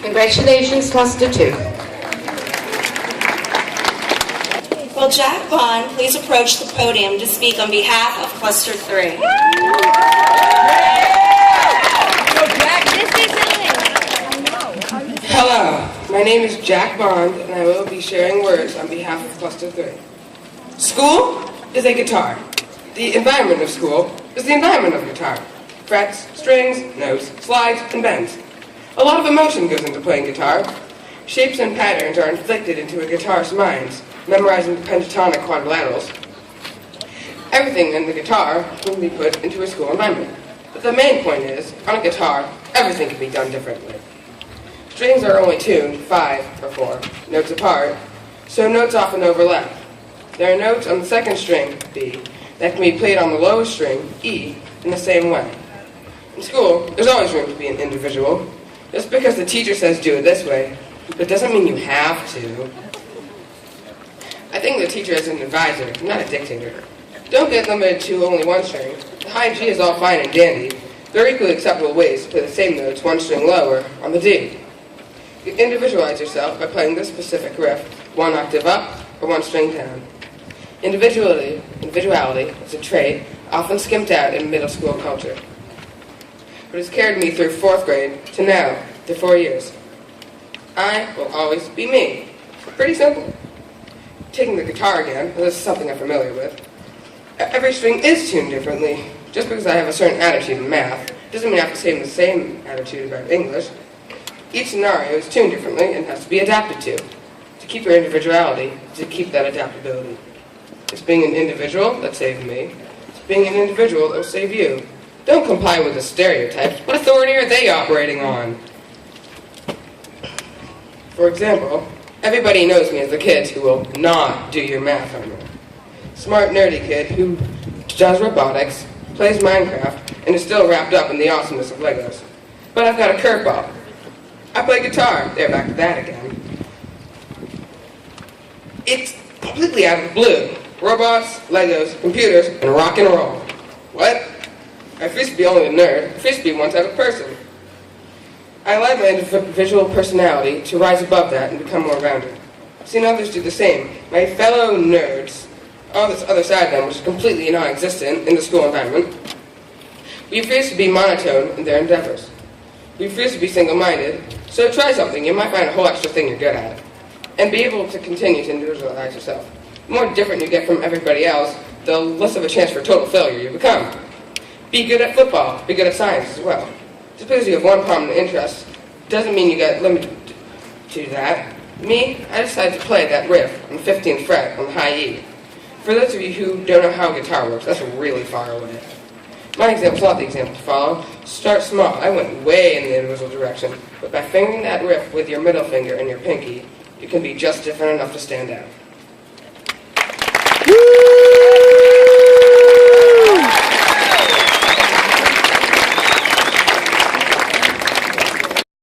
Congratulations, Cluster 2. Will Jack Bond please approach the podium to speak on behalf of Cluster 3? Hello, my name is Jack Bond, and I will be sharing words on behalf of Cluster 3. School is a guitar. The environment of school is the environment of guitar. Frets, strings, notes, slides, and bends. A lot of emotion goes into playing guitar. Shapes and patterns are inflicted into a guitarist's mind, memorizing pentatonic quadrilaterals. Everything in the guitar can be put into a school environment. But the main point is, on a guitar, everything can be done differently. Strings are only tuned 5 or 4 notes apart, so notes often overlap. There are notes on the second string, B, that can be played on the lowest string, E, in the same way. In school, there's always room to be an individual. Just because the teacher says do it this way, it doesn't mean you have to. I think the teacher is an advisor, not a dictator. Don't get limited to only one string. The high G is all fine and dandy. There are equally acceptable ways to play the same notes one string lower on the D. You individualize yourself by playing this specific riff, one octave up or one string down. Individuality is a trait often skimped out in middle school culture, but has carried me through 4th grade to now, to 4 years. I will always be me. Pretty simple. Taking the guitar again, this is something I'm familiar with. Every string is tuned differently. Just because I have a certain attitude in math doesn't mean I have to say the same attitude about English. Each scenario is tuned differently and has to be adapted to. To keep your individuality, to keep that adaptability. It's being an individual that saved me. It's being an individual that will save you. Don't comply with the stereotypes. What authority are they operating on? For example, everybody knows me as the kid who will not do your math homework. Smart, nerdy kid who does robotics, plays Minecraft, and is still wrapped up in the awesomeness of Legos. But I've got a curveball. I play guitar. There, back to that again. It's completely out of the blue. Robots, Legos, computers, and rock and roll. What? I used to be only a nerd. I used to be one type of person. I allowed my individual personality to rise above that and become more rounded. I've seen others do the same. My fellow nerds, all this other side of them, which is completely non-existent in the school environment. We refuse to be monotone in their endeavors. We refuse to be single-minded, so try something. You might find a whole extra thing you're good at. And be able to continue to individualize yourself. The more different you get from everybody else, the less of a chance for total failure you become. Be good at football. Be good at science as well. Just because you have one prominent interest doesn't mean you get limited to that. Me, I decided to play that riff on the 15th fret on the high E. For those of you who don't know how guitar works, that's really far away. My example's not the example to follow. Start small. I went way in the individual direction, but by fingering that riff with your middle finger and your pinky, you can be just different enough to stand out.